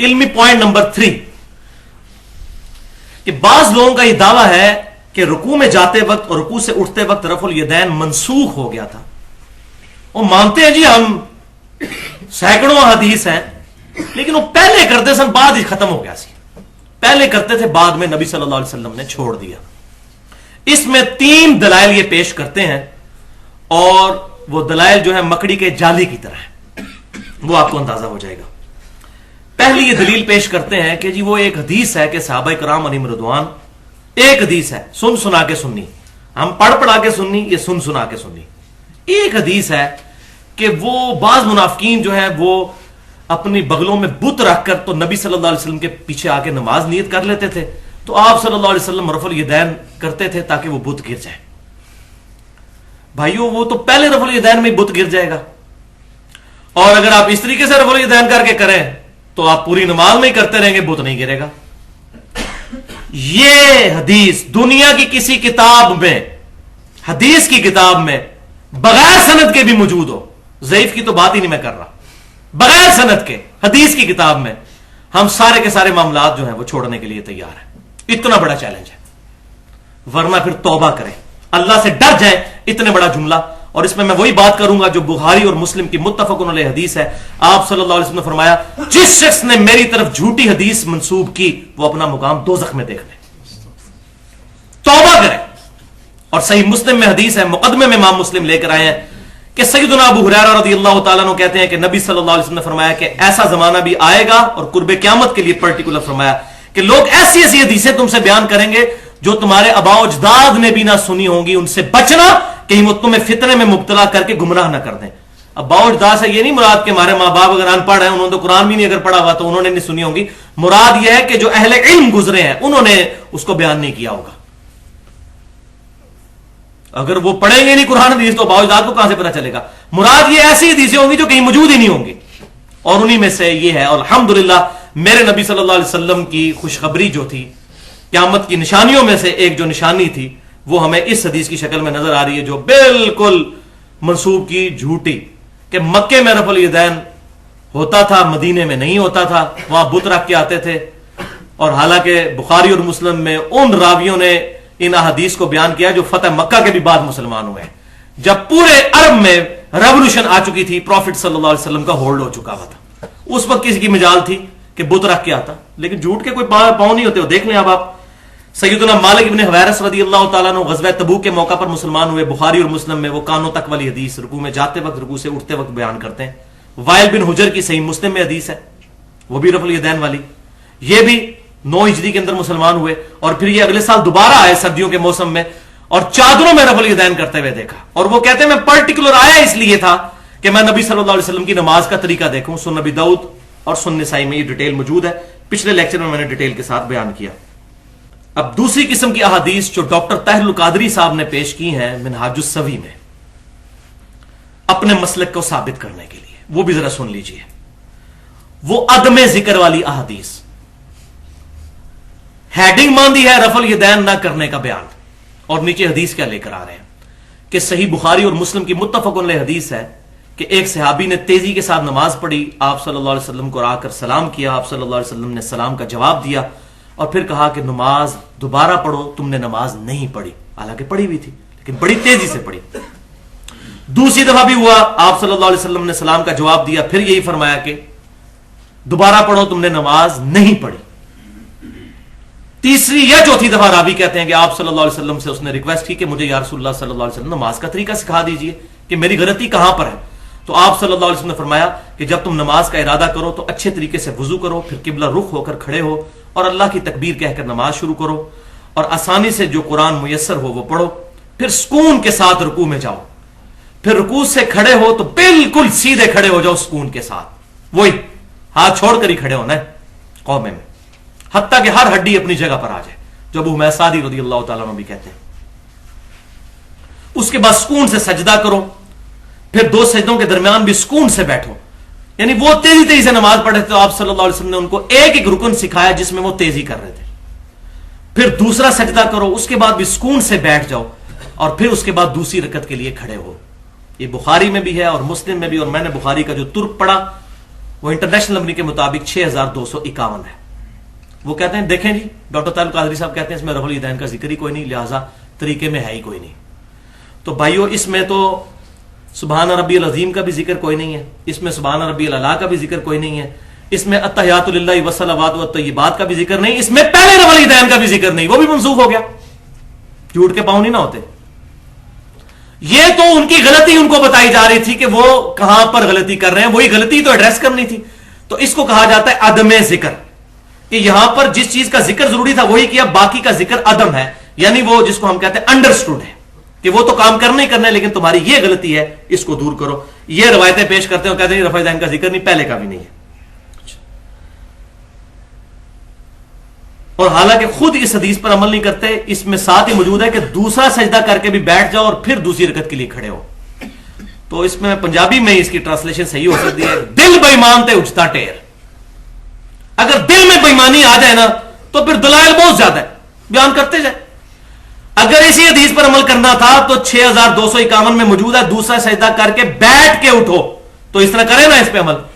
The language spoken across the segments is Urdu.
علمی پوائنٹ نمبر 3 کہ بعض لوگوں کا یہ دعویٰ ہے کہ رکوع میں جاتے وقت اور رکوع سے اٹھتے وقت رفع الیدین منسوخ ہو گیا تھا. وہ مانتے ہیں جی ہم سینکڑوں حدیث ہیں لیکن وہ پہلے کرتے سن بعد ہی ختم ہو گیا سی. پہلے کرتے تھے بعد میں نبی صلی اللہ علیہ وسلم نے چھوڑ دیا. اس میں 3 دلائل یہ پیش کرتے ہیں اور وہ دلائل جو ہے مکڑی کے جالی کی طرح ہے, وہ آپ کو اندازہ ہو جائے گا. پہلی یہ دلیل پیش کرتے ہیں کہ جی وہ ایک حدیث ہے کہ صحابہ کرام علیہم رضوان, ایک حدیث ہے سن سنا کے سننی, ہم پڑھ پڑھا کے سننی, یہ سن سنا کے سننی. ایک حدیث ہے کہ وہ بعض منافقین جو ہیں وہ اپنی بغلوں میں بت رکھ کر تو نبی صلی اللہ علیہ وسلم کے پیچھے آ کے نماز نیت کر لیتے تھے, تو آپ صلی اللہ علیہ وسلم رفع الیدین کرتے تھے تاکہ وہ بت گر جائے. بھائیو وہ تو پہلے رفع الیدین میں بت گر جائے گا, اور اگر آپ اس طریقے سے رفع الیدین کر کے کریں تو آپ پوری نماز میں ہی کرتے رہیں گے, بت نہیں گرے گا. یہ حدیث دنیا کی کسی کتاب میں, حدیث کی کتاب میں بغیر سند کے بھی موجود ہو, ضعیف کی تو بات ہی نہیں میں کر رہا, بغیر سند کے حدیث کی کتاب میں, ہم سارے کے سارے معاملات جو ہیں وہ چھوڑنے کے لیے تیار ہیں. اتنا بڑا چیلنج ہے, ورنہ پھر توبہ کریں, اللہ سے ڈر جائیں. اتنے بڑا جملہ, اور اس میں وہی بات کروں گا جو بخاری اور مسلم کی متفق علیہ حدیث ہے. آپ صلی اللہ علیہ وسلم نے فرمایا جس شخص نے میری طرف جھوٹی حدیث منسوب کی وہ اپنا مقام دوزخ میں دیکھ لے. توبہ کریں. اور صحیح مسلم میں حدیث ہے, مقدمے میں امام مسلم لے کر آئے ہیں کہ سیدنا ابو ہریرہ رضی اللہ تعالیٰ عنہ کہتے ہیں کہ نبی صلی اللہ علیہ وسلم نے فرمایا کہ ایسا زمانہ بھی آئے گا, اور قرب قیامت کے لیے پرٹیکولر فرمایا کہ لوگ ایسی ایسی حدیثیں تم سے بیان کریں گے جو تمہارے آباء و اجداد نے بھی نہ سنی ہوں گی. ان سے بچنا کہیں وہ تمہیں فتنے میں مبتلا کر کے گمراہ نہ کر دیں. آباء و اجداد سے یہ نہیں مراد کہ ہمارے ماں باپ اگر ان پڑھ ہیں, انہوں نے تو قرآن بھی نہیں اگر پڑھا ہوا تو انہوں نے نہیں سنی ہوگی. مراد یہ ہے کہ جو اہل علم گزرے ہیں انہوں نے اس کو بیان نہیں کیا ہوگا. اگر وہ پڑھیں گے نہیں قرآن حدیث تو آباء و اجداد کو کہاں سے پتہ چلے گا. مراد یہ ایسی حدیثیں ہوں گی جو کہیں موجود ہی نہیں ہوں گی, اور انہی میں سے یہ ہے. اور الحمدللہ میرے نبی صلی اللہ علیہ وسلم کی خوشخبری جو تھی, قیامت کی نشانیوں میں سے ایک جو نشانی تھی وہ ہمیں اس حدیث کی شکل میں نظر آ رہی ہے جو بالکل منسوب کی جھوٹی, کہ مکے میں رفع الیدین ہوتا تھا, مدینے میں نہیں ہوتا تھا, وہاں بت رکھ کے آتے تھے. اور حالانکہ بخاری اور مسلم میں ان راویوں نے ان احادیث کو بیان کیا جو فتح مکہ کے بھی بعد مسلمان ہوئے ہیں, جب پورے عرب میں ریولوشن آ چکی تھی, پروفٹ صلی اللہ علیہ وسلم کا ہولڈ ہو چکا ہوا تھا. اس وقت کسی کی مجال تھی کہ بت رکھ کے آتا, لیکن جھوٹ کے کوئی پاؤں نہیں ہوتے. دیکھ لیں آپ سیدنا مالک ابن حویرث رضی اللہ تعالیٰ عنہ غزوہ تبوک کے موقع پر مسلمان ہوئے. بخاری اور مسلم میں وہ کانوں تک والی حدیث رکوع میں جاتے وقت رکوع سے اٹھتے وقت بیان کرتے ہیں. وائل بن حجر کی صحیح مسلم میں حدیث ہے, وہ بھی رفع الیدین والی. یہ بھی 9 ہجری کے اندر مسلمان ہوئے, اور پھر یہ اگلے سال دوبارہ آئے سردیوں کے موسم میں, اور چادروں میں رفع الیدین کرتے ہوئے دیکھا. اور وہ کہتے ہیں میں پرٹیکولر آیا اس لیے تھا کہ میں نبی صلی اللہ علیہ وسلم کی نماز کا طریقہ دیکھوں. سنن نبی داؤد اور سنن نسائی میں یہ ڈیٹیل موجود ہے, پچھلے لیکچر میں نے ڈیٹیل کے ساتھ بیان کیا. اب دوسری قسم کی احادیث جو ڈاکٹر طاہر القادری صاحب نے پیش کی ہیں منہاج السوی میں اپنے مسلک کو ثابت کرنے کے لیے, وہ بھی ذرا سن لیجئے. وہ عدم ذکر والی احادیث, ہیڈنگ باندھی ہے رفع الیدین نہ کرنے کا بیان, اور نیچے حدیث کیا لے کر آ رہے ہیں کہ صحیح بخاری اور مسلم کی متفق علیہ حدیث ہے کہ ایک صحابی نے تیزی کے ساتھ نماز پڑھی, آپ صلی اللہ علیہ وسلم کو آ کر سلام کیا, آپ صلی اللہ علیہ وسلم نے سلام کا جواب دیا, اور پھر کہا کہ نماز دوبارہ پڑھو, تم نے نماز نہیں پڑھی. حالانکہ پڑھی ہوئی تھی لیکن بڑی تیزی سے پڑھی. دوسری دفعہ بھی ہوا, آپ صلی اللہ علیہ وسلم نے سلام کا جواب دیا, پھر یہی فرمایا کہ دوبارہ پڑھو, تم نے نماز نہیں پڑھی. تیسری یا چوتھی دفعہ راوی کہتے ہیں کہ آپ صلی اللہ علیہ وسلم سے اس نے ریکویسٹ کی کہ مجھے یا رسول اللہ صلی اللہ علیہ وسلم نماز کا طریقہ سکھا دیجئے کہ میری غلطی کہاں پر ہے. تو آپ صلی اللہ علیہ وسلم نے فرمایا کہ جب تم نماز کا ارادہ کرو تو اچھے طریقے سے وضو کرو, پھر قبلہ رخ ہو کر کھڑے ہو اور اللہ کی تکبیر کہہ کر نماز شروع کرو, اور آسانی سے جو قرآن میسر ہو وہ پڑھو, پھر سکون کے ساتھ رکوع میں جاؤ, پھر رکوع سے کھڑے ہو تو بالکل سیدھے کھڑے ہو جاؤ سکون کے ساتھ, وہی ہاتھ چھوڑ کر ہی کھڑے ہونا ہے قومے میں, حتیٰ کہ ہر ہڈی اپنی جگہ پر آ جائے, جو ابو حمید سعدی رضی اللہ تعالیٰ عنہ بھی کہتے ہیں. اس کے بعد سکون سے سجدہ کرو, پھر 2 سجدوں کے درمیان بھی سکون سے بیٹھو. یعنی وہ تیزی تیزی سے نماز پڑھ رہے تھے, تو آپ صلی اللہ علیہ وسلم نے ان کو ایک ایک رکن سکھایا جس میں وہ تیزی کر رہے تھے. پھر دوسرا سجدہ کرو, اس کے بعد بھی سکون سے بیٹھ جاؤ, اور پھر اس کے بعد دوسری رکعت کے لیے کھڑے ہو. یہ بخاری میں بھی ہے اور مسلم میں بھی, اور میں نے بخاری کا جو ترک پڑھا وہ انٹرنیشنل نمبر کے مطابق 6251 ہے. وہ کہتے ہیں دیکھیں جی ڈاکٹر طارق قادری صاحب کہتے ہیں اس میں رفع الیدین کا ذکر ہی کوئی نہیں, لہٰذا طریقے میں ہے ہی کوئی نہیں. تو بھائیو اس میں تو سبحان ربی العظیم کا بھی ذکر کوئی نہیں ہے, اس میں سبحان ربی الاعلیٰ کا بھی ذکر کوئی نہیں ہے, اس میں التحیات للہ والصلوات والطیبات کا بھی ذکر نہیں, اس میں پہلے رفع الیدین کا بھی ذکر نہیں, وہ بھی منسوخ ہو گیا. جھوٹ کے پاؤں نہیں نہ ہوتے. یہ تو ان کی غلطی ان کو بتائی جا رہی تھی کہ وہ کہاں پر غلطی کر رہے ہیں, وہی غلطی تو ایڈریس کرنی تھی. تو اس کو کہا جاتا ہے عدم ذکر, کہ یہاں پر جس چیز کا ذکر ضروری تھا وہی کیا, باقی کا ذکر عدم ہے, یعنی وہ جس کو ہم کہتے ہیں انڈرسٹوڈ ہے کہ وہ تو کام کرنا ہی کرنا ہے, لیکن تمہاری یہ غلطی ہے, اس کو دور کرو. یہ روایتیں پیش کرتے ہیں, کہتے ہیں رفع الیدین کا ذکر نہیں, پہلے کا بھی نہیں ہے. اور حالانکہ خود اس حدیث پر عمل نہیں کرتے. اس میں ساتھ ہی موجود ہے کہ دوسرا سجدہ کر کے بھی بیٹھ جاؤ اور پھر دوسری رکعت کے لیے کھڑے ہو. تو اس میں پنجابی میں اس کی ٹرانسلیشن صحیح ہو سکتی ہے, دل بے ایمان تے اجتا ٹیر. اگر دل میں بےایمانی آ جائے نا تو پھر دلائل بہت زیادہ ہے, بیان کرتے جائے. اگر اسی حدیث پر عمل کرنا تھا تو 6251 میں موجود ہے دوسرا سجدہ کر کے بیٹھ کے اٹھو, تو اس طرح کرے نا اس پہ عمل.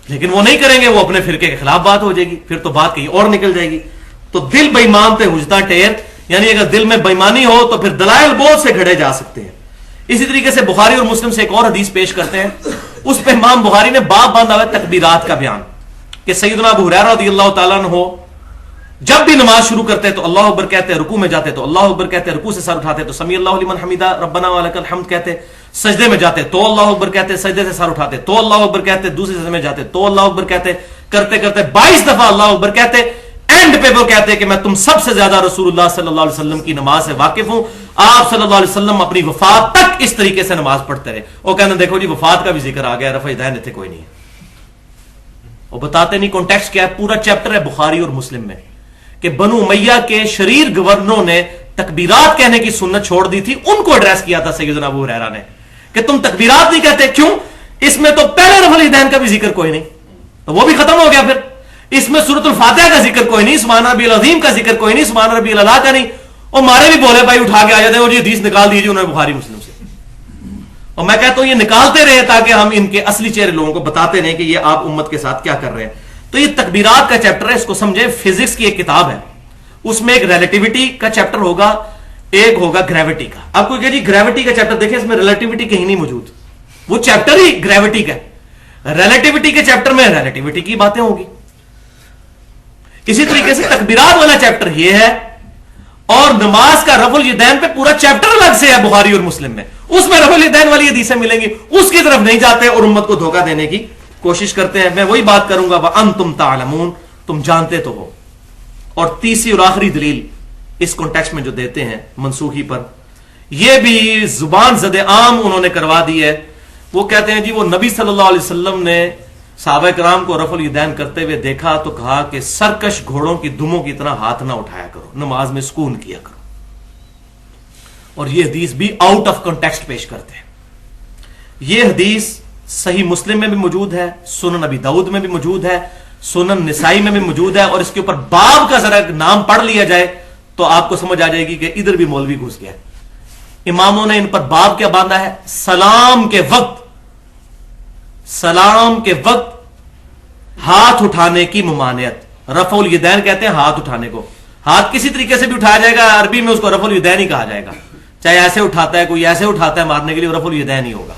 لیکن وہ نہیں کریں گے, وہ اپنے فرقے کے خلاف بات ہو جائے گی, پھر تو بات کہیں اور نکل جائے گی. تو دل بے ایمان تے حجتا ٹیر, یعنی اگر دل میں بےایمانی ہو تو پھر دلائل بہت سے گھڑے جا سکتے ہیں. اسی طریقے سے بخاری اور مسلم سے ایک اور حدیث پیش کرتے ہیں, اس پہ امام بخاری نے باب باندھا ہوا ہے تکبیرات کا بیان, کہ سیدنا ابو ہریرہ رضی اللہ تعالیٰ عنہ جب بھی نماز شروع کرتے تو اللہ اکبر کہتے, رکوع میں جاتے تو اللہ اکبر کہتے, رکوع سے سر اٹھاتے تو سمیع اللہ لمن حمیدہ ربنا ولک الحمد کہتے, سجدے میں جاتے تو اللہ اکبر کہتے, سجدے سے سر اٹھاتے تو اللہ اکبر کہتے, دوسرے سجدے میں جاتے تو اللہ اکبر کہتے, کرتے کرتے 22 دفعہ اللہ اکبر کہتے. اینڈ پہ وہ کہتے کہ میں تم سب سے زیادہ رسول اللہ صلی اللہ علیہ وسلم کی نماز سے واقف ہوں. آپ صلی اللہ علیہ وسلم اپنی وفات تک اس طریقے سے نماز پڑھتے رہے. وہ کہتے ہیں دیکھو جی وفات کا بھی ذکر آ گیا, رفع الیدین تھے کوئی نہیں ہے. وہ بتاتے نہیں کانٹیکسٹ کیا ہے. پورا چیپٹر ہے بخاری اور مسلم میں کہ بنو امیہ کے شریر گورنروں نے تکبیرات کہنے کی سنت چھوڑ دی تھی, ان کو ایڈریس کیا تھا سیدنا ابو ہریرہ نے کہ تم تکبیرات نہیں کہتے کیوں, اس میں تو پہلے رفع الیدین کا بھی ذکر کوئی نہیں, تو وہ بھی ختم ہو گیا. پھر اس میں سورۃ الفاتحہ کا ذکر کوئی نہیں, سبحان ربی العظیم کا ذکر کوئی نہیں, سبحان ربی الاعلیٰ کا نہیں. اور مارے بھی بولے بھائی اٹھا کے آ جاتے ہیں اور یہ حدیث نکال دیجیے انہوں نے بخاری مسلم سے. اور میں کہتا ہوں یہ نکالتے رہے تاکہ ہم ان کے اصلی چہرے لوگوں کو بتاتے رہیں کہ یہ آپ امت کے ساتھ کیا کر رہے ہیں. تو یہ تکبیرات کا چیپٹر ہے, اس کو سمجھیں. فزکس کی ایک کتاب ہے, اس میں ایک ریلیٹیوٹی کا چیپٹر ہوگا, ایک ہوگا گریوٹی کا. آپ کو کہ جی گریوٹی کا چیپٹر دیکھیں, اس میں ریلیٹیوٹی کہیں نہیں موجود, وہ چیپٹر ہی گریوٹی کا. ریلیٹیوٹی کے چیپٹر میں ریلیٹیوٹی کی باتیں ہوگی. اسی طریقے سے تکبیرات والا چیپٹر یہ ہے, اور نماز کا رفع الیدین پہ پورا چیپٹر الگ سے ہے بخاری اور مسلم میں, اس میں رفع الیدین والی حدیثیں ملیں گی. اس کی طرف نہیں جاتے اور امت کو دھوکہ دینے کی کوشش کرتے ہیں. میں وہی بات کروں گا, وَأَنْتُمْ تَعْلَمُونَ, تم جانتے تو ہو. اور تیسری اور آخری دلیل اس کانٹیکسٹ میں جو دیتے ہیں منسوخی پر, یہ بھی زبان زد عام انہوں نے کروا دی ہے. وہ کہتے ہیں جی وہ نبی صلی اللہ علیہ وسلم نے صحابہ کرام کو رفع الیدین کرتے ہوئے دیکھا تو کہا کہ سرکش گھوڑوں کی دموں کی طرح ہاتھ نہ اٹھایا کرو, نماز میں سکون کیا کرو. اور یہ حدیث بھی آؤٹ آف کانٹیکسٹ پیش کرتے ہیں. یہ حدیث صحیح مسلم میں بھی موجود ہے, سنن ابی داؤد میں بھی موجود ہے, سنن نسائی میں بھی موجود ہے. اور اس کے اوپر باب کا ذرا نام پڑھ لیا جائے تو آپ کو سمجھ آ جائے گی کہ ادھر بھی مولوی گھس گیا. اماموں نے ان پر باب کیا باندھا ہے, سلام کے وقت ہاتھ اٹھانے کی ممانعت. رفع الیدین کہتے ہیں ہاتھ اٹھانے کو. ہاتھ کسی طریقے سے بھی اٹھایا جائے گا, عربی میں اس کو رفع الیدین ہی کہا جائے گا. چاہے ایسے اٹھاتا ہے, کوئی ایسے اٹھاتا ہے مارنے کے لیے, رفع الیدین ہی ہوگا.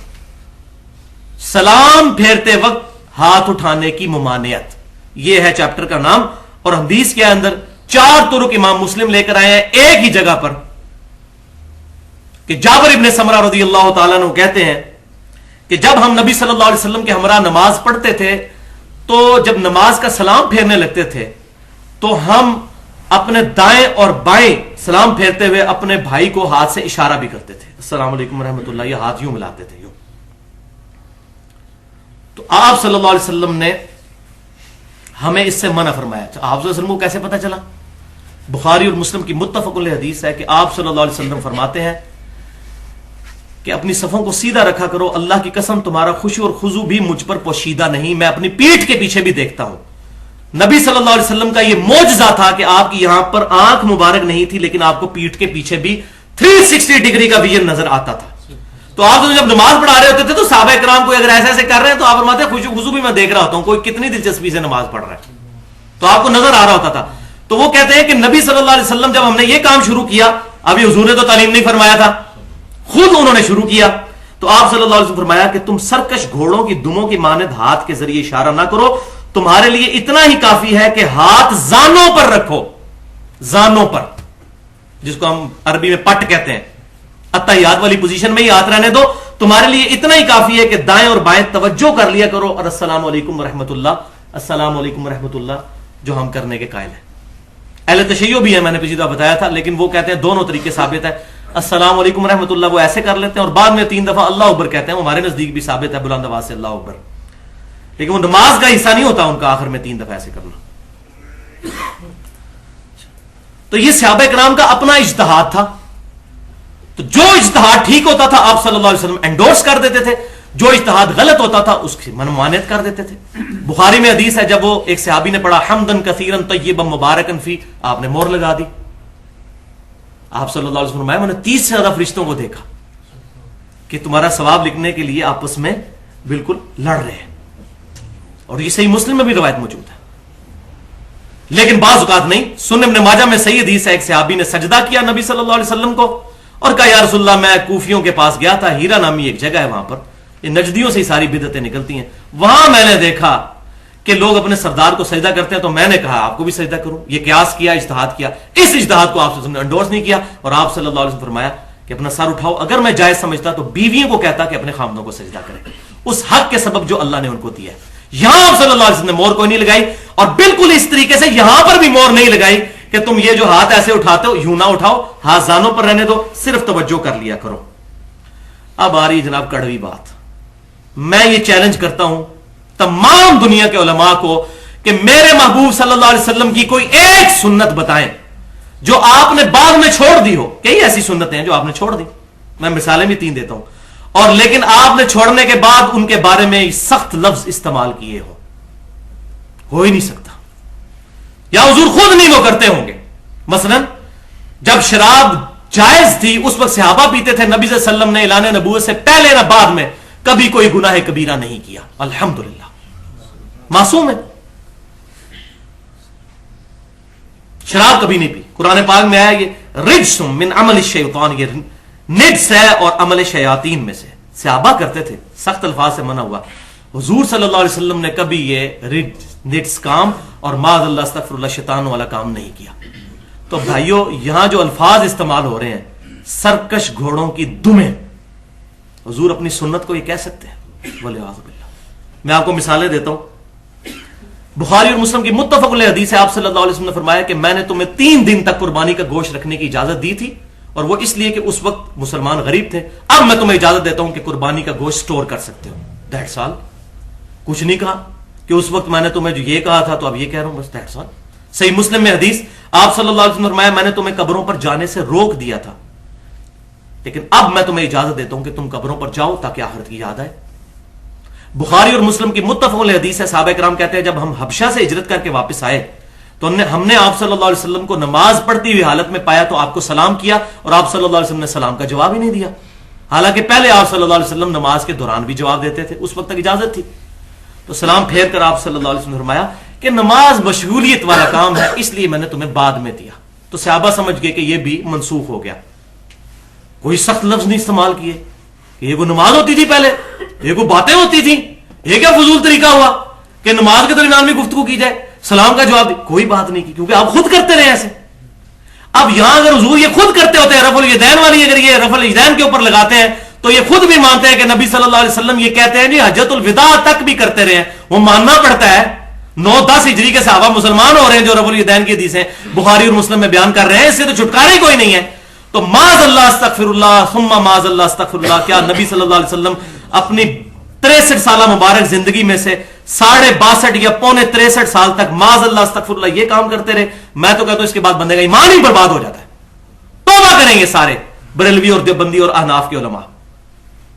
سلام پھیرتے وقت ہاتھ اٹھانے کی ممانعت, یہ ہے چیپٹر کا نام. اور حدیث کے اندر 4 طرق امام مسلم لے کر آئے ہیں ایک ہی جگہ پر, کہ جابر ابن سمرہ رضی اللہ تعالیٰ عنہ کہتے ہیں کہ جب ہم نبی صلی اللہ علیہ وسلم کے ہمراہ نماز پڑھتے تھے تو جب نماز کا سلام پھیرنے لگتے تھے تو ہم اپنے دائیں اور بائیں سلام پھیرتے ہوئے اپنے بھائی کو ہاتھ سے اشارہ بھی کرتے تھے, السلام علیکم ورحمۃ اللہ, یہ ہاتھ یوں ملاتے تھے یوں. تو آپ صلی اللہ علیہ وسلم نے ہمیں اس سے منع فرمایا. آپ صلی اللہ علیہ وسلم کو کیسے پتا چلا؟ بخاری اور مسلم کی متفق علیہ حدیث ہے کہ آپ صلی اللہ علیہ وسلم فرماتے ہیں کہ اپنی صفوں کو سیدھا رکھا کرو, اللہ کی قسم تمہارا خشوع اور خضوع بھی مجھ پر پوشیدہ نہیں, میں اپنی پیٹھ کے پیچھے بھی دیکھتا ہوں. نبی صلی اللہ علیہ وسلم کا یہ معجزہ تھا کہ آپ کی یہاں پر آنکھ مبارک نہیں تھی, لیکن آپ کو پیٹھ کے پیچھے بھی 360 ڈگری کا ویژن نظر آتا تھا. تو آپ جب نماز پڑھا رہے ہوتے تھے تو صحابہ کرام کوئی اگر ایسے ایسے کر رہے ہیں تو آپ فرماتے ہیں خشوع خضوع بھی میں دیکھ رہا ہوتا ہوں، کوئی کتنی دلچسپی سے نماز پڑھ رہا ہے، تو آپ کو نظر آ رہا ہوتا تھا. تو وہ کہتے ہیں کہ نبی صلی اللہ علیہ وسلم جب ہم نے یہ کام شروع کیا، ابھی حضور نے تو تعلیم نہیں فرمایا تھا، خود انہوں نے شروع کیا، تو آپ صلی اللہ علیہ وسلم فرمایا کہ تم سرکش گھوڑوں کی دموں کی مانند ہاتھ کے ذریعے اشارہ نہ کرو، تمہارے لیے اتنا ہی کافی ہے کہ ہاتھ زانوں پر رکھو، زانوں پر، جس کو ہم عربی میں پٹ کہتے ہیں، اتحیات والی پوزیشن میں ہی ہاتھ رہنے دو، تمہارے لیے اتنا ہی کافی ہے کہ دائیں اور بائیں توجہ کر لیا کرو، اور السلام علیکم ورحمۃ اللہ، السلام علیکم ورحمۃ اللہ جو ہم کرنے کے قائل ہیں. اہل تشیع بھی ہے، میں نے پچھلی دفعہ بتایا تھا، لیکن وہ کہتے ہیں دونوں طریقے ثابت ہے. السلام علیکم ورحمۃ اللہ وہ ایسے کر لیتے ہیں اور بعد میں 3 دفعہ اللہ اکبر کہتے ہیں، وہ ہمارے نزدیک بھی ثابت ہے بلند آواز سے اللہ اکبر، لیکن وہ نماز کا حصہ نہیں ہوتا ان کا آخر میں 3 دفعہ ایسے کرنا. تو یہ صحابہ کرام کا اپنا اجتہاد تھا، تو جو اجتہاد ٹھیک ہوتا تھا آپ صلی اللہ علیہ وسلم انڈورس کر دیتے تھے، جو اجتہاد غلط ہوتا تھا اس کی ممانعت کر دیتے تھے. بخاری میں حدیث ہے، جب وہ ایک صحابی نے پڑھا حمدن کثیرن طیبا مبارکن فی، آپ نے مور لگا دی. آپ صلی اللہ علیہ وسلم میں نے 30 سے زیادہ فرشتوں کو دیکھا کہ تمہارا ثواب لکھنے کے لیے آپس میں بالکل لڑ رہے ہیں، اور یہ صحیح مسلم میں بھی روایت موجود ہے. لیکن بعض اوقات نہیں. سنن ابن ماجہ میں صحیح حدیث ہے، ایک صحابی نے سجدہ کیا نبی صلی اللہ علیہ وسلم کو اور کہا یا رسول اللہ میں کوفیوں کے پاس گیا تھا، ہیرا نامی ایک جگہ ہے وہاں پر، یہ نجدیوں سے ہی ساری بدعتیں نکلتی ہیں، وہاں میں نے دیکھا کہ لوگ اپنے سردار کو سجدہ کرتے ہیں، تو میں نے کہا آپ کو بھی سجدہ کروں. یہ قیاس کیا، اجتہاد کیا، اس اجتہاد کو آپ نے انڈورس نہیں کیا، اور آپ صلی اللہ علیہ وسلم فرمایا کہ اپنا سر اٹھاؤ. اگر میں جائز سمجھتا تو بیویوں کو کہتا کہ اپنے خامدوں کو سجدہ کریں، اس حق کے سبب جو اللہ نے ان کو دیا ہے. یہاں آپ صلی اللہ علیہ وسلم نے مور کوئی نہیں لگائی، اور بالکل اس طریقے سے یہاں پر بھی مور نہیں لگائی کہ تم یہ جو ہاتھ ایسے اٹھاتے ہو یوں نہ اٹھاؤ، ہاتھ زانوں پر رہنے دو، صرف توجہ کر لیا کرو. اب آ رہی جناب کڑوی بات. میں یہ چیلنج کرتا ہوں تمام دنیا کے علماء کو کہ میرے محبوب صلی اللہ علیہ وسلم کی کوئی ایک سنت بتائیں جو آپ نے بعد میں چھوڑ دی ہو. کئی ایسی سنتیں ہیں جو آپ نے چھوڑ دی، میں مثالیں بھی 3 دیتا ہوں، اور لیکن آپ نے چھوڑنے کے بعد ان کے بارے میں سخت لفظ استعمال کیے ہو ہی نہیں سکتا، یا حضور خود نہیں وہ کرتے ہوں گے. مثلا جب شراب جائز تھی اس وقت صحابہ پیتے تھے، نبی صلی اللہ علیہ وسلم نے اعلان نبوت سے پہلے نہ بعد میں کبھی کوئی گناہ کبیرہ نہیں کیا، الحمدللہ معصوم ہے. شراب کبھی نہیں پی. قرآن پاک میں آیا یہ رجس من عمل الشیطان، یہ نجس ہے اور عمل شیاطین میں سے. صحابہ کرتے تھے، سخت الفاظ سے منع ہوا. حضور صلی اللہ علیہ وسلم نے کبھی یہ نجس کام اور معاذ اللہ استغفر اللہ شیطان والا کام نہیں کیا. تو بھائیو یہاں جو الفاظ استعمال ہو رہے ہیں سرکش گھوڑوں کی دمیں، حضور اپنی سنت کو یہ کہہ سکتے ہیں؟ والعیاذ باللہ. میں آپ کو مثالیں دیتا ہوں. بخاری اور مسلم کی متفق علیہ حدیث ہے، آپ صلی اللہ علیہ وسلم نے فرمایا کہ میں نے تمہیں 3 دن تک قربانی کا گوشت رکھنے کی اجازت دی تھی، اور وہ اس لیے کہ اس وقت مسلمان غریب تھے. اب میں تمہیں اجازت دیتا ہوں کہ قربانی کا گوشت سٹور کر سکتے ہو. That's all. کچھ نہیں کہا کہ اس وقت میں نے تمہیں جو یہ کہا تھا تو اب یہ کہہ رہا ہوں، بس دیٹس آل. صحیح مسلم میں حدیث، آپ صلی اللہ علیہ وسلم نے فرمایا میں نے تمہیں قبروں پر جانے سے روک دیا تھا، لیکن اب میں تمہیں اجازت دیتا ہوں کہ تم قبروں پر جاؤ تاکہ آخرت کی یاد آئے. بخاری اور مسلم کی متفق علیہ حدیث ہے، صحابہ کرام کہتے ہیں جب ہم حبشہ سے ہجرت کر کے واپس آئے تو ہم نے آپ صلی اللہ علیہ وسلم کو نماز پڑھتی ہوئی حالت میں پایا، تو آپ کو سلام کیا اور آپ صلی اللہ علیہ وسلم نے سلام کا جواب ہی نہیں دیا، حالانکہ پہلے آپ صلی اللہ علیہ وسلم نماز کے دوران بھی جواب دیتے تھے، اس وقت تک اجازت تھی. تو سلام پھیر کر آپ صلی اللہ علیہ وسلم نے فرمایا کہ نماز مشغولیت والا کام ہے، اس لیے میں نے تمہیں بعد میں دیا. تو صحابہ سمجھ گئے کہ یہ بھی منسوخ ہو گیا. کوئی سخت لفظ نہیں استعمال کیے کہ یہ کوئی نماز ہوتی تھی پہلے، یہ کوئی باتیں ہوتی تھیں، یہ کیا فضول طریقہ ہوا کہ نماز کے درمیان بھی گفتگو کی جائے، سلام کا جواب دی. کوئی بات نہیں کی، کیونکہ آپ خود کرتے رہے ایسے. اب یہاں اگر حضور یہ خود کرتے ہوتے ہیں رفع الیدین والی، اگر یہ رفع الیدین کے اوپر لگاتے ہیں تو یہ خود بھی مانتے ہیں کہ نبی صلی اللہ علیہ وسلم یہ کہتے ہیں جی حجۃ الوداع تک بھی کرتے رہے ہیں. وہ ماننا پڑتا ہے. 9-10 ہجری کے صحابہ مسلمان ہو رہے ہیں جو رفع الیدین کی حدیثیں بخاری اور مسلم میں بیان کر رہے ہیں، اس سے تو چھٹکارا ہی کوئی نہیں ہے. تو معاذ اللہ استغفر اللہ ثم معاذ اللہ استغفر اللہ. کیا نبی صلی اللہ علیہ وسلم اپنی 63 سالہ مبارک زندگی میں سے 62.5 یا 63 سال تک معاذ اللہ استغفر اللہ یہ کام کرتے رہے؟ میں تو کہتا ہوں اس کے بعد بندے کا ایمان ہی برباد ہو جاتا ہے. توبہ کریں گے سارے بریلوی اور دیوبندی اور احناف کے علماء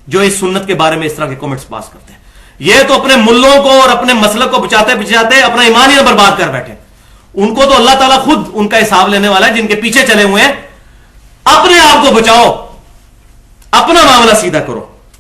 جو اس سنت کے بارے میں اس طرح کے کمنٹس پاس کرتے ہیں. یہ تو اپنے ملوں کو اور اپنے مسلک کو بچاتے بچاتے اپنا ایمان ہی برباد کر بیٹھے. ان کو تو اللہ تعالیٰ خود ان کا حساب لینے والا ہے جن کے پیچھے چلے ہوئے ہیں. اپنے آپ کو بچاؤ، اپنا معاملہ سیدھا کرو.